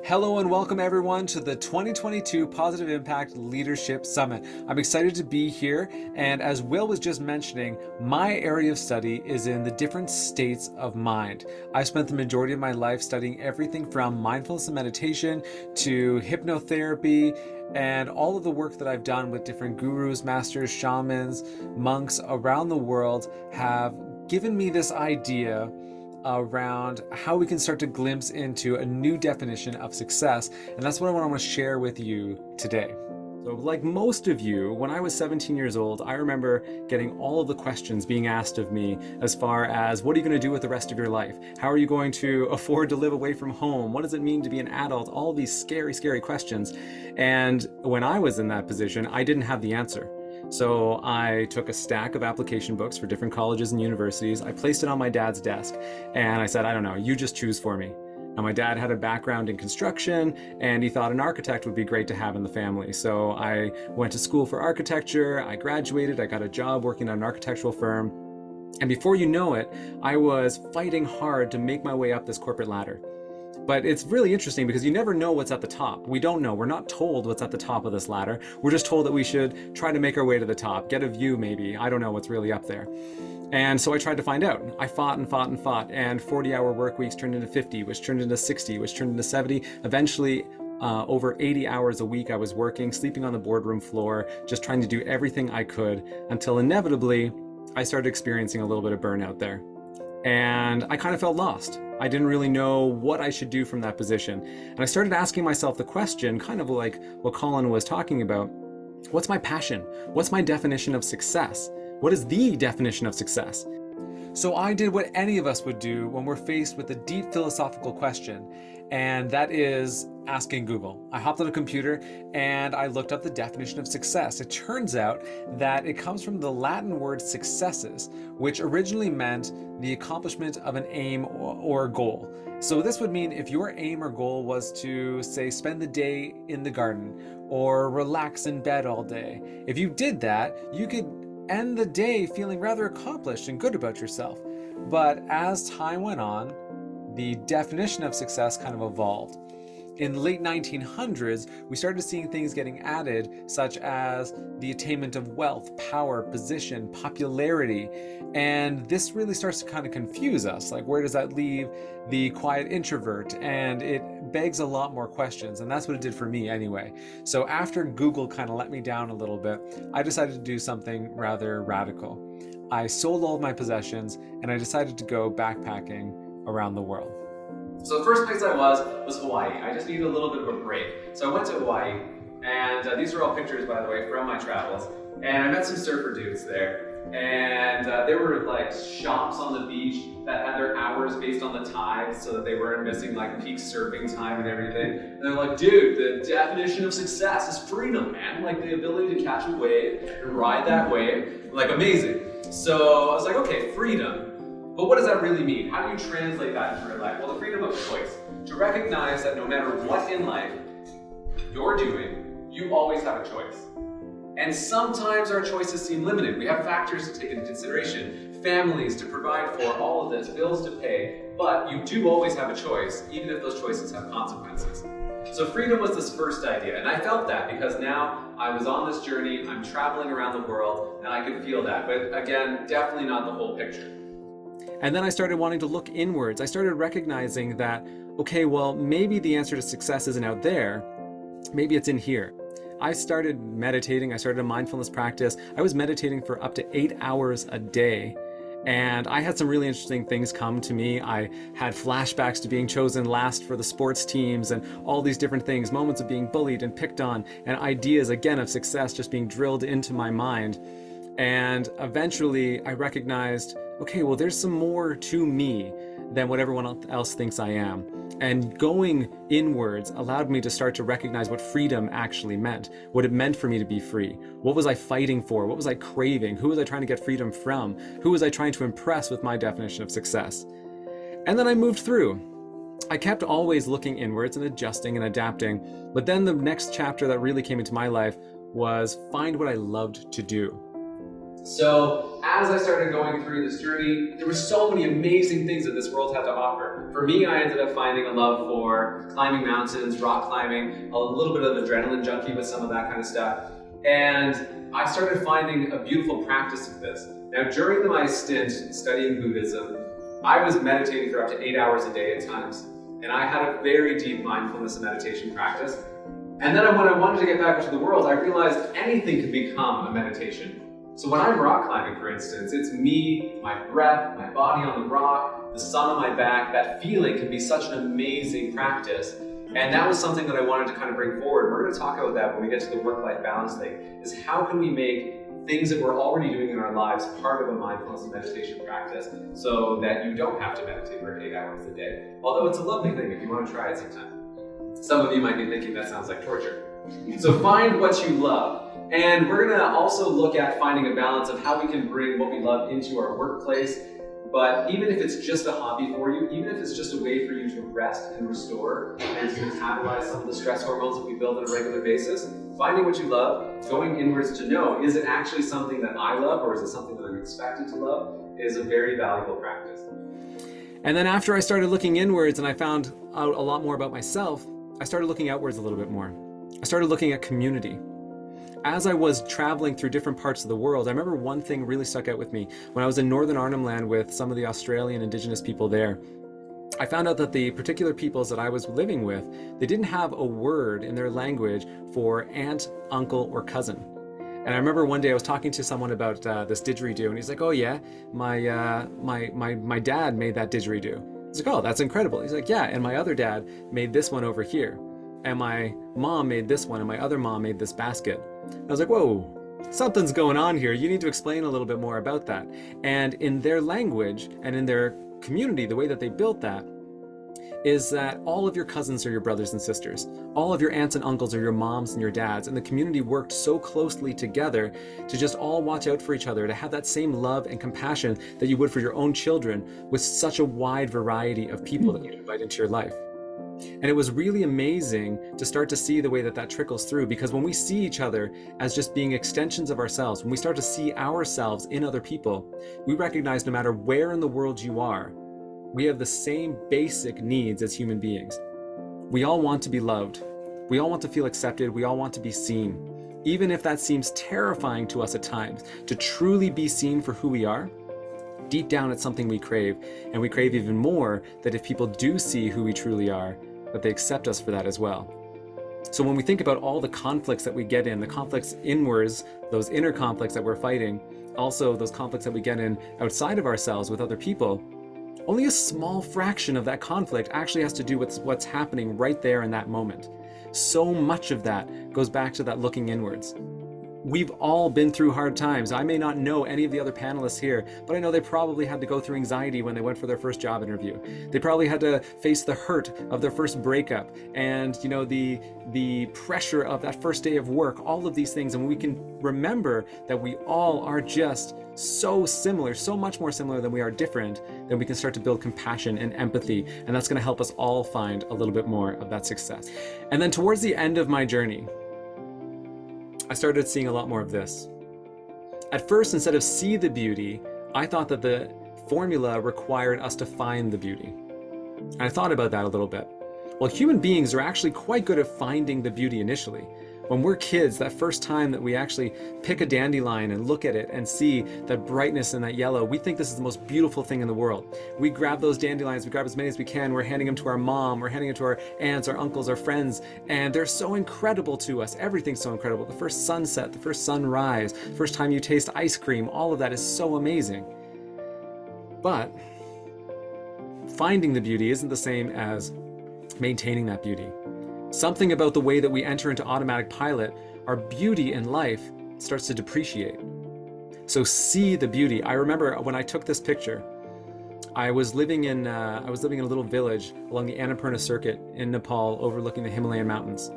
Hello and welcome everyone to the 2022 Positive Impact Leadership Summit. I'm excited to be here, and as Will was just mentioning, my area of study is in the different states of mind. I spent the majority of my life studying everything from mindfulness and meditation to hypnotherapy, and all of the work that I've done with different gurus, masters, shamans, monks around the world have given me this idea around how we can start to glimpse into a new definition of success. And that's what I want to share with you today. So like most of you, when I was 17 years old, I remember getting all of the questions being asked of me as far as, what are you going to do with the rest of your life? How are you going to afford to live away from home? What does it mean to be an adult? All these scary, scary questions. And when I was in that position, I didn't have the answer. So I took a stack of application books for different colleges and universities. I placed it on my dad's desk and I said, I don't know, you just choose for me. Now my dad had a background in construction and he thought an architect would be great to have in the family. So I went to school for architecture, I graduated, I got a job working at an architectural firm. And before you know it, I was fighting hard to make my way up this corporate ladder. But it's really interesting because you never know what's at the top. We don't know. We're not told what's at the top of this ladder. We're just told that we should try to make our way to the top, get a view maybe. I don't know what's really up there. And so I tried to find out. I fought and fought and fought, and 40-hour work weeks turned into 50, which turned into 60, which turned into 70. Eventually, over 80 hours a week I was working, sleeping on the boardroom floor, just trying to do everything I could until inevitably I started experiencing a little bit of burnout there. And I kind of felt lost. I didn't really know what I should do from that position. And I started asking myself the question, kind of like what Colin was talking about, what's my passion? What's my definition of success? What is the definition of success? So I did what any of us would do when we're faced with a deep philosophical question, and that is asking Google. I hopped on a computer and I looked up the definition of success. It turns out that it comes from the Latin word successus, which originally meant the accomplishment of an aim or a goal. So this would mean if your aim or goal was to, say, spend the day in the garden or relax in bed all day, if you did that, you could end the day feeling rather accomplished and good about yourself. But as time went on, the definition of success kind of evolved. In the late 1900s, we started seeing things getting added, such as the attainment of wealth, power, position, popularity. And this really starts to kind of confuse us. Like, where does that leave the quiet introvert? And it begs a lot more questions. And that's what it did for me anyway. So after Google kind of let me down a little bit, I decided to do something rather radical. I sold all of my possessions and I decided to go backpacking around the world. So the first place I was Hawaii. I just needed a little bit of a break. So I went to Hawaii, and these are all pictures, by the way, from my travels. And I met some surfer dudes there. And there were like shops on the beach that had their hours based on the tides so that they weren't missing like peak surfing time and everything. And they're like, dude, the definition of success is freedom, man. Like the ability to catch a wave and ride that wave, like amazing. So I was like, okay, freedom. But what does that really mean? How do you translate that into real life? Well, the freedom of choice. To recognize that no matter what in life you're doing, you always have a choice. And sometimes our choices seem limited. We have factors to take into consideration, families to provide for, all of this, bills to pay, but you do always have a choice, even if those choices have consequences. So freedom was this first idea, and I felt that because now I was on this journey, I'm traveling around the world, and I could feel that. But again, definitely not the whole picture. And then I started wanting to look inwards. I started recognizing that, okay, well, maybe the answer to success isn't out there. Maybe it's in here. I started meditating. I started a mindfulness practice. I was meditating for up to 8 hours a day. And I had some really interesting things come to me. I had flashbacks to being chosen last for the sports teams and all these different things, moments of being bullied and picked on, and ideas, again, of success just being drilled into my mind. And eventually I recognized, okay, well, there's some more to me than what everyone else thinks I am. And going inwards allowed me to start to recognize what freedom actually meant, what it meant for me to be free. What was I fighting for? What was I craving? Who was I trying to get freedom from? Who was I trying to impress with my definition of success? And then I moved through. I kept always looking inwards and adjusting and adapting. But then the next chapter that really came into my life was find what I loved to do. So as I started going through this journey, there were so many amazing things that this world had to offer. For me, I ended up finding a love for climbing mountains, rock climbing, a little bit of an adrenaline junkie with some of that kind of stuff. And I started finding a beautiful practice of this. Now, during my stint studying Buddhism, I was meditating for up to 8 hours a day at times. And I had a very deep mindfulness and meditation practice. And then when I wanted to get back into the world, I realized anything could become a meditation. So when I'm rock climbing, for instance, it's me, my breath, my body on the rock, the sun on my back. That feeling can be such an amazing practice. And that was something that I wanted to kind of bring forward. We're going to talk about that when we get to the work-life balance thing, is how can we make things that we're already doing in our lives part of a mindfulness and meditation practice so that you don't have to meditate for 8 hours a day. Although it's a lovely thing if you want to try it sometime. Some of you might be thinking that sounds like torture. So find what you love. And we're going to also look at finding a balance of how we can bring what we love into our workplace. But even if it's just a hobby for you, even if it's just a way for you to rest and restore and to metabolize some of the stress hormones that we build on a regular basis, finding what you love, going inwards to know, is it actually something that I love or is it something that I'm expected to love, is a very valuable practice. And then after I started looking inwards and I found out a lot more about myself, I started looking outwards a little bit more. I started looking at community. As I was traveling through different parts of the world, I remember one thing really stuck out with me. When I was in Northern Arnhem Land with some of the Australian Indigenous people there, I found out that the particular peoples that I was living with, they didn't have a word in their language for aunt, uncle, or cousin. And I remember one day I was talking to someone about this didgeridoo, and he's like, "Oh yeah, my dad made that didgeridoo." He's like, "Oh, that's incredible." He's like, "Yeah, and my other dad made this one over here. And my mom made this one, and my other mom made this basket." I was like, whoa, something's going on here. You need to explain a little bit more about that. And in their language and in their community, the way that they built that is that all of your cousins are your brothers and sisters. All of your aunts and uncles are your moms and your dads. And the community worked so closely together to just all watch out for each other, to have that same love and compassion that you would for your own children with such a wide variety of people that you invite into your life. And it was really amazing to start to see the way that that trickles through, because when we see each other as just being extensions of ourselves, when we start to see ourselves in other people, we recognize no matter where in the world you are, we have the same basic needs as human beings. We all want to be loved. We all want to feel accepted. We all want to be seen. Even if that seems terrifying to us at times, to truly be seen for who we are, deep down it's something we crave, and we crave even more that if people do see who we truly are, that they accept us for that as well. So when we think about all the conflicts that we get in, the conflicts inwards, those inner conflicts that we're fighting, also those conflicts that we get in outside of ourselves with other people, only a small fraction of that conflict actually has to do with what's happening right there in that moment. So much of that goes back to that looking inwards. We've all been through hard times. I may not know any of the other panelists here, but I know they probably had to go through anxiety when they went for their first job interview. They probably had to face the hurt of their first breakup and, you know, the pressure of that first day of work, all of these things. And when we can remember that we all are just so similar, so much more similar than we are different, then we can start to build compassion and empathy. And that's going to help us all find a little bit more of that success. And then towards the end of my journey, I started seeing a lot more of this. At first, instead of see the beauty, I thought that the formula required us to find the beauty. And I thought about that a little bit. Well, human beings are actually quite good at finding the beauty initially. When we're kids, that first time that we actually pick a dandelion and look at it and see that brightness and that yellow, we think this is the most beautiful thing in the world. We grab those dandelions, we grab as many as we can, we're handing them to our mom, we're handing them to our aunts, our uncles, our friends, and they're so incredible to us. Everything's so incredible. The first sunset, the first sunrise, first time you taste ice cream, all of that is so amazing. But finding the beauty isn't the same as maintaining that beauty. Something about the way that we enter into automatic pilot, our beauty in life starts to depreciate. So see the beauty. I remember when I took this picture, I was living in a little village along the Annapurna circuit in Nepal, overlooking the Himalayan mountains.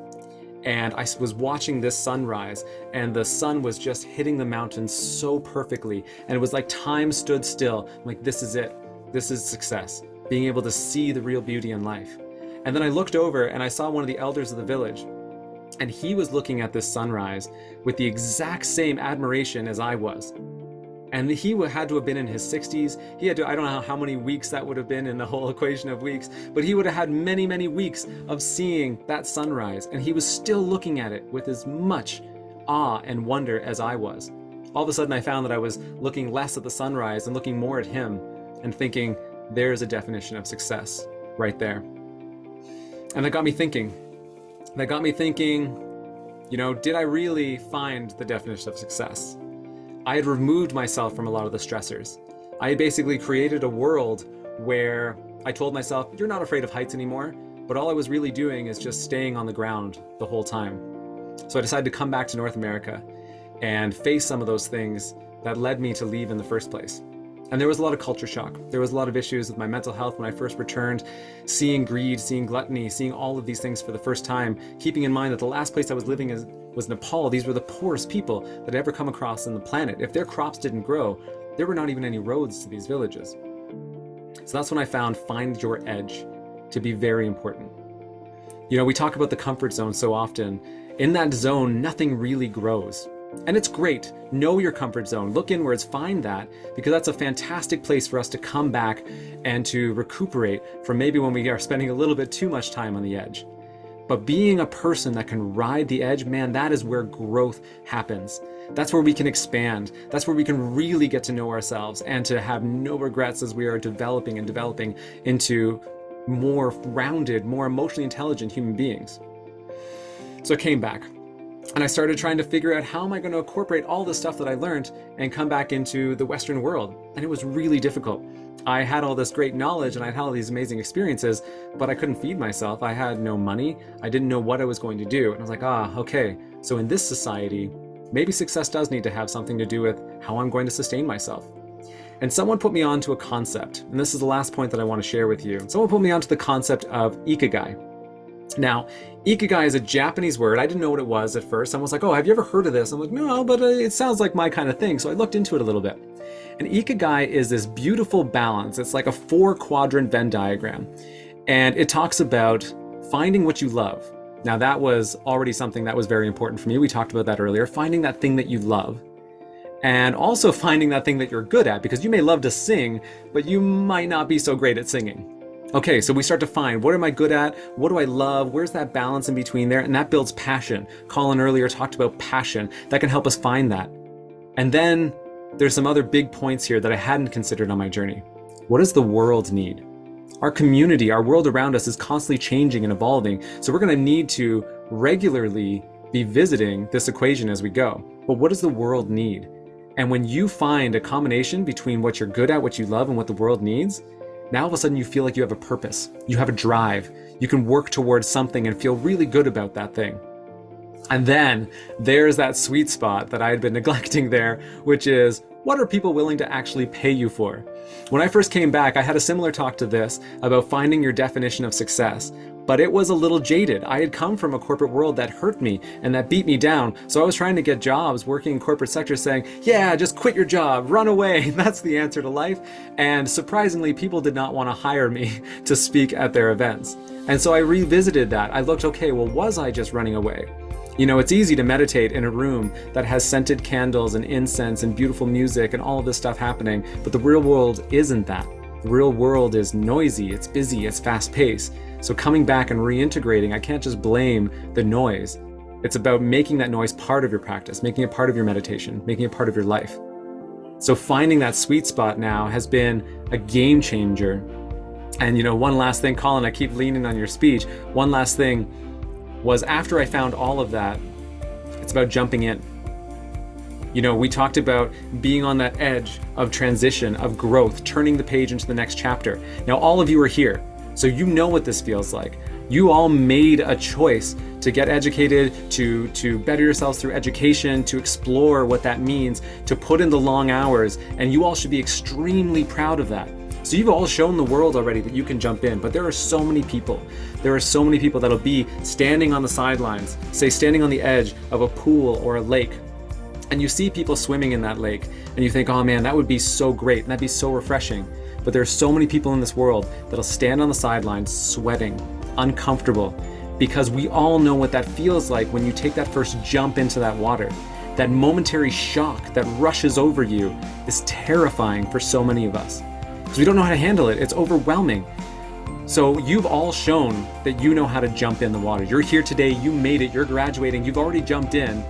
And I was watching this sunrise, and the sun was just hitting the mountains so perfectly. And it was like time stood still. I'm like, this is it. This is success. Being able to see the real beauty in life. And then I looked over and I saw one of the elders of the village, and he was looking at this sunrise with the exact same admiration as I was. And he had to have been in his 60s. He had to, I don't know how many weeks that would have been in the whole equation of weeks, but he would have had many, many weeks of seeing that sunrise. And he was still looking at it with as much awe and wonder as I was. All of a sudden, I found that I was looking less at the sunrise and looking more at him and thinking, there's a definition of success right there. And that got me thinking. Did I really find the definition of success? I had removed myself from a lot of the stressors. I had basically created a world where I told myself, you're not afraid of heights anymore, but all I was really doing is just staying on the ground the whole time. So I decided to come back to North America and face some of those things that led me to leave in the first place. And there was a lot of culture shock. There was a lot of issues with my mental health when I first returned, seeing greed, seeing gluttony, seeing all of these things for the first time, keeping in mind that the last place I was living was Nepal. These were the poorest people that I'd ever come across on the planet. If their crops didn't grow, there were not even any roads to these villages. So that's when I found find your edge to be very important. We talk about the comfort zone so often. In that zone, nothing really grows. And it's great. Know your comfort zone. Look inwards, find that, because that's a fantastic place for us to come back and to recuperate from maybe when we are spending a little bit too much time on the edge. But being a person that can ride the edge, man, that is where growth happens. That's where we can expand. That's where we can really get to know ourselves and to have no regrets as we are developing into more rounded, more emotionally intelligent human beings. So I came back. And I started trying to figure out how am I going to incorporate all the stuff that I learned and come back into the Western world. And it was really difficult. I had all this great knowledge and I had all these amazing experiences, but I couldn't feed myself. I had no money. I didn't know what I was going to do. And I was like, okay. So in this society, maybe success does need to have something to do with how I'm going to sustain myself. And someone put me onto a concept. And this is the last point that I want to share with you. Someone put me onto the concept of ikigai. Now, ikigai is a Japanese word. I didn't know what it was at first. Someone was like, have you ever heard of this? I'm like, no, but it sounds like my kind of thing. So I looked into it a little bit. And ikigai is this beautiful balance. It's like a 4-quadrant Venn diagram. And it talks about finding what you love. Now, that was already something that was very important for me. We talked about that earlier. Finding that thing that you love. And also finding that thing that you're good at, because you may love to sing, but you might not be so great at singing. Okay, so we start to find, what am I good at? What do I love? Where's that balance in between there? And that builds passion. Colin earlier talked about passion. That can help us find that. And then there's some other big points here that I hadn't considered on my journey. What does the world need? Our community, our world around us is constantly changing and evolving. So we're going to need to regularly be visiting this equation as we go. But what does the world need? And when you find a combination between what you're good at, what you love, and what the world needs, now all of a sudden you feel like you have a purpose, you have a drive, you can work towards something and feel really good about that thing. And then there's that sweet spot that I had been neglecting there, which is, what are people willing to actually pay you for? When I first came back, I had a similar talk to this about finding your definition of success, but it was a little jaded. I had come from a corporate world that hurt me and that beat me down. So I was trying to get jobs working in corporate sectors saying, yeah, just quit your job, run away. That's the answer to life. And surprisingly, people did not want to hire me to speak at their events. And so I revisited that. I looked, okay, well, was I just running away? It's easy to meditate in a room that has scented candles and incense and beautiful music and all of this stuff happening, but the real world isn't that. The real world is noisy, it's busy, it's fast-paced. So coming back and reintegrating, I can't just blame the noise. It's about making that noise part of your practice, making it part of your meditation, making it part of your life. So finding that sweet spot now has been a game changer. And one last thing, Colin, I keep leaning on your speech. One last thing was, after I found all of that, it's about jumping in. We talked about being on that edge of transition, of growth, turning the page into the next chapter. Now, all of you are here, so you know what this feels like. You all made a choice to get educated, to better yourselves through education, to explore what that means, to put in the long hours, and you all should be extremely proud of that. So you've all shown the world already that you can jump in, but there are so many people. There are so many people that'll be standing on the sidelines, say standing on the edge of a pool or a lake, and you see people swimming in that lake, and you think, oh man, that would be so great, and that'd be so refreshing. But there are so many people in this world that'll stand on the sidelines sweating, uncomfortable, because we all know what that feels like when you take that first jump into that water. that momentary shock that rushes over you is terrifying for so many of us because we don't know how to handle it. It's overwhelming. So you've all shown that you know how to jump in the water. You're here today, you made it, you're graduating, you've already jumped in.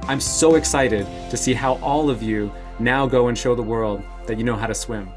I'm so excited to see how all of you now go and show the world that you know how to swim.